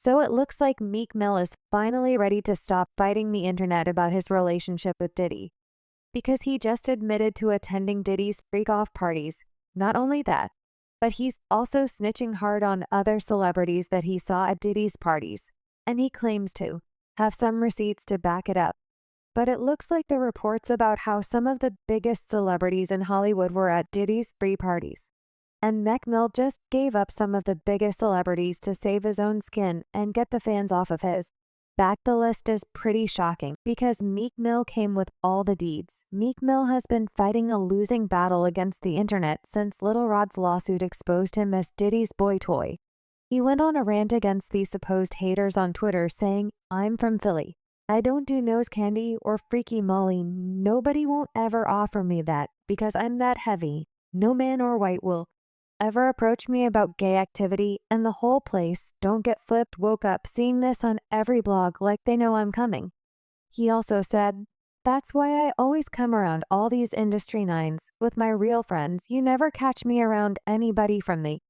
So it looks like Meek Mill is finally ready to stop fighting the internet about his relationship with Diddy, because he just admitted to attending Diddy's freak-off parties. Not only that, but he's also snitching hard on other celebrities that he saw at Diddy's parties, and he claims to have some receipts to back it up. But it looks like the reports about how some of the biggest celebrities in Hollywood were at Diddy's free parties. And Meek Mill just gave up some of the biggest celebrities to save his own skin and get the fans off of his back. The list is pretty shocking because Meek Mill came with all the deeds. Meek Mill has been fighting a losing battle against the internet since Lil Rod's lawsuit exposed him as Diddy's boy toy. He went on a rant against these supposed haters on Twitter saying, "I'm from Philly. I don't do nose candy or freaky molly. Nobody won't ever offer me that because I'm that heavy. No man or white will ever approach me about gay activity, and the whole place, don't get flipped, woke up seeing this on every blog like they know I'm coming." He also said, "That's why I always come around all these industry nines with my real friends. You never catch me around anybody from the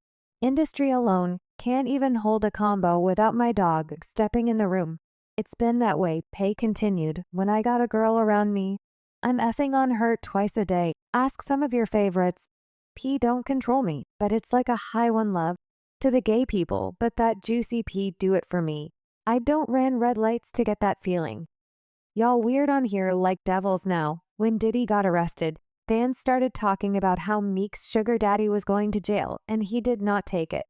industry alone. Can't even hold a combo without my dog stepping in the room. It's been that way." Pay continued, "When I got a girl around me, I'm effing on her twice a day. Ask some of your favorites. P don't control me, but it's like a high one love to the gay people, but that juicy P do it for me. I don't ran red lights to get that feeling." Y'all weird on here like devils now. When Diddy got arrested, fans started talking about how Meek's sugar daddy was going to jail, and he did not take it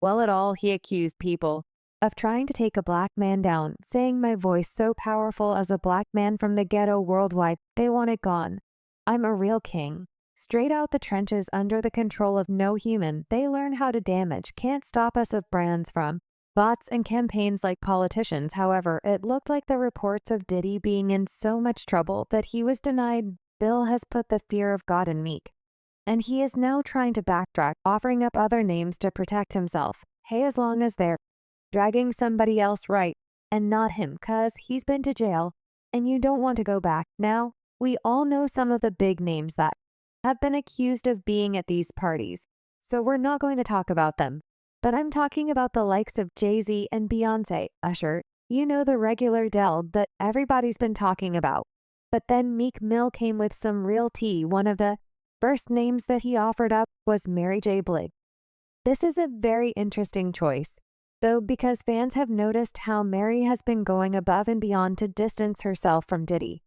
well at all. He accused people of trying to take a black man down, saying, "My voice so powerful as a black man from the ghetto worldwide, they want it gone. I'm a real king. Straight out the trenches under the control of no human. They learn how to damage, can't stop us of brands from bots and campaigns like politicians." However, it looked like the reports of Diddy being in so much trouble that he was denied Bill has put the fear of God in Meek, and he is now trying to backtrack, offering up other names to protect himself. Hey, as long as they're dragging somebody else right and not him, cause he's been to jail and you don't want to go back. Now, we all know some of the big names that have been accused of being at these parties, so we're not going to talk about them. But I'm talking about the likes of Jay-Z and Beyonce, Usher, you know, the regular Dell that everybody's been talking about. But then Meek Mill came with some real tea. One of the first names that he offered up was Mary J. Blige. This is a very interesting choice, though, because fans have noticed how Mary has been going above and beyond to distance herself from Diddy.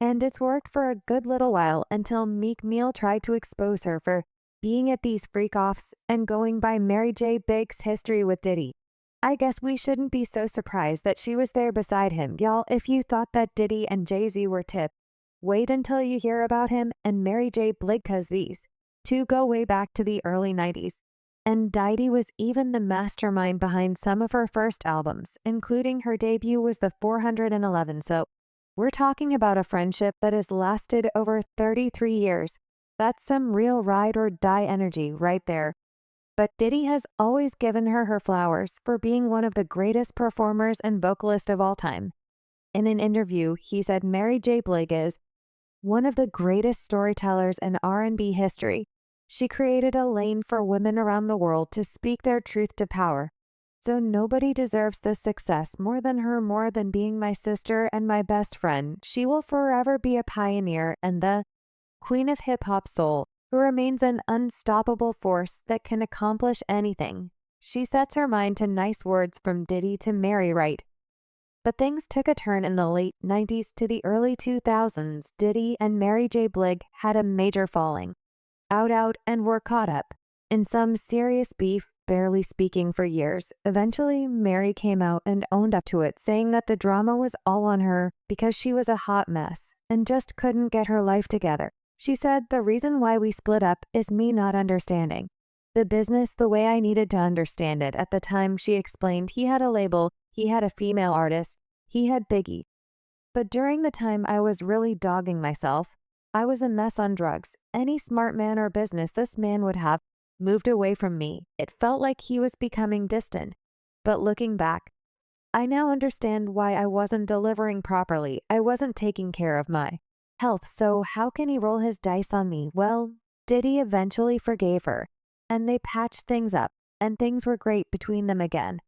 And it's worked for a good little while until Meek Mill tried to expose her for being at these freak-offs and going by Mary J. Blige's history with Diddy. I guess we shouldn't be so surprised that she was there beside him. Y'all, if you thought that Diddy and Jay-Z were tipped, wait until you hear about him and Mary J. Blige, cause these two go way back to the early 90s. And Diddy was even the mastermind behind some of her first albums, including her debut was the 411. So we're talking about a friendship that has lasted over 33 years. That's some real ride or die energy right there. But Diddy has always given her flowers for being one of the greatest performers and vocalists of all time. In an interview, he said Mary J. Blige is one of the greatest storytellers in R&B history. She created a lane for women around the world to speak their truth to power. So nobody deserves this success more than her, more than being my sister and my best friend. She will forever be a pioneer and the queen of hip-hop soul, who remains an unstoppable force that can accomplish anything. She sets her mind to nice words from Diddy to Mary right. But things took a turn in the late 90s to the early 2000s. Diddy and Mary J. Blige had a major falling out and were caught up in some serious beef, barely speaking for years. Eventually, Mary came out and owned up to it, saying that the drama was all on her because she was a hot mess and just couldn't get her life together. She said, "The reason why we split up is me not understanding the business the way I needed to understand it." At the time, she explained, he had a label, he had a female artist, he had Biggie. But during the time I was really dogging myself, I was a mess on drugs. Any smart man or business this man would have moved away from me. It felt like he was becoming distant. But looking back, I now understand why I wasn't delivering properly. I wasn't taking care of my health, so how can he roll his dice on me? Well, Diddy eventually forgave her, and they patched things up, and things were great between them again.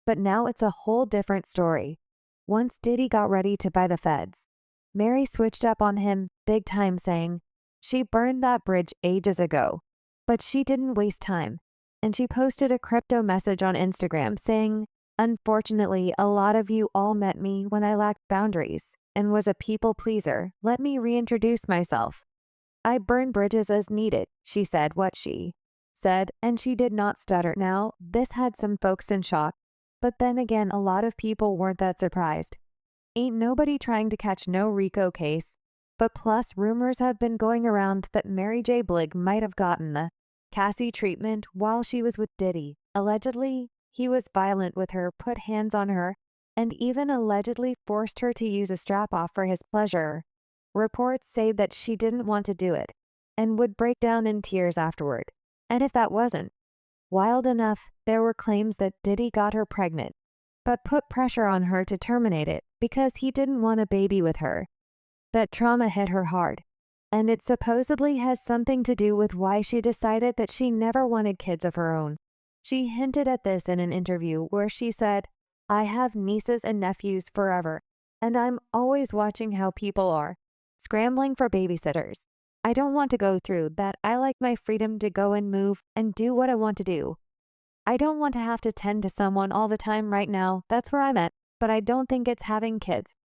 But now it's a whole different story. Once Diddy got ready to buy the feds, Mary switched up on him big time, saying she burned that bridge ages ago. But she didn't waste time, and she posted a crypto message on Instagram saying, "Unfortunately, a lot of you all met me when I lacked boundaries and was a people pleaser. Let me reintroduce myself. I burn bridges as needed," she said what she said, and she did not stutter. Now, this had some folks in shock, but then again, a lot of people weren't that surprised. Ain't nobody trying to catch no RICO case. But plus, rumors have been going around that Mary J. Blige might have gotten the Cassie treatment while she was with Diddy. Allegedly, he was violent with her, put hands on her, and even allegedly forced her to use a strap-off for his pleasure. Reports say that she didn't want to do it and would break down in tears afterward. And if that wasn't wild enough, there were claims that Diddy got her pregnant, but put pressure on her to terminate it because he didn't want a baby with her. That trauma hit her hard, and it supposedly has something to do with why she decided that she never wanted kids of her own. She hinted at this in an interview where she said, "I have nieces and nephews forever, and I'm always watching how people are scrambling for babysitters. I don't want to go through that. I like my freedom to go and move and do what I want to do. I don't want to have to tend to someone all the time right now. That's where I'm at, but I don't think it's having kids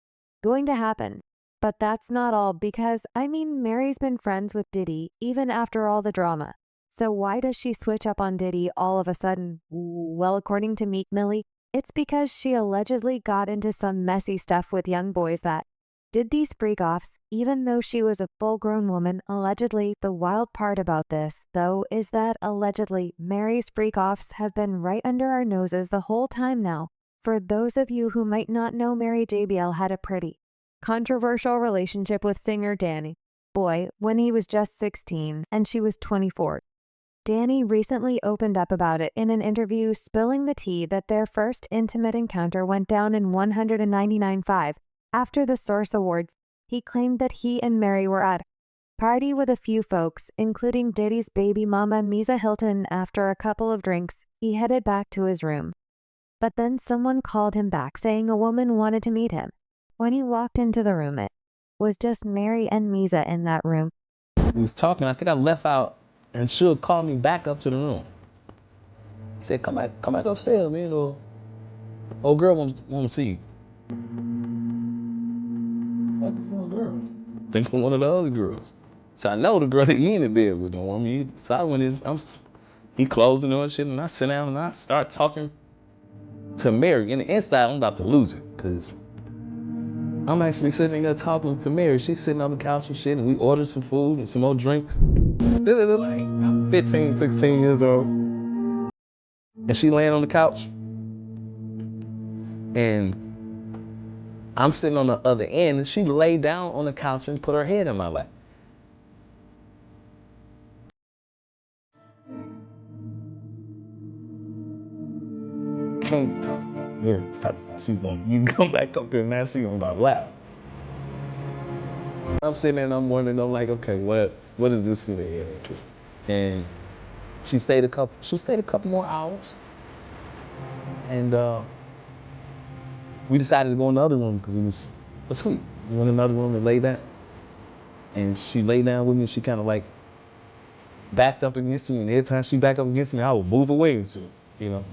going to happen." But that's not all, because, Mary's been friends with Diddy even after all the drama. So why does she switch up on Diddy all of a sudden? Well, according to Meek Millie, it's because she allegedly got into some messy stuff with young boys that did these freak-offs, even though she was a full-grown woman, allegedly. The wild part about this, though, is that allegedly Mary's freak-offs have been right under our noses the whole time now. For those of you who might not know, Mary JBL had a pretty controversial relationship with singer Danny Boy when he was just 16 and she was 24. Danny recently opened up about it in an interview, spilling the tea that their first intimate encounter went down in 199.5. After the Source Awards, he claimed that he and Mary were at a party with a few folks, including Diddy's baby mama Misa Hilton. After a couple of drinks, he headed back to his room. But then someone called him back, saying a woman wanted to meet him. When he walked into the room, it was just Mary and Misa in that room. We was talking, I think I left out, and Suge called me back up to the room. He said, come back upstairs, man, or old girl want to see you. What is old girl? Think from one of the other girls. So I know the girl that he in the bed with. So I went in, he closed the door and shit, and I sit down and I start talking to Mary. And the inside, I'm about to lose it, because I'm actually sitting there talking to Mary. She's sitting on the couch and shit, and we ordered some food and some more drinks. Like, I'm 15, 16 years old. And she laying on the couch. And I'm sitting on the other end, and she laid down on the couch and put her head in my lap. Can't talk. Here, she's going, you come back up here, now she's on my lap. I'm sitting there and I'm wondering, I'm like, okay, what is this here? And she stayed a couple more hours. And we decided to go in the other room because it was asleep. We went in another room and lay down. And she lay down with me, she kind of like backed up against me, and every time she backed up against me, I would move away and shit, you know.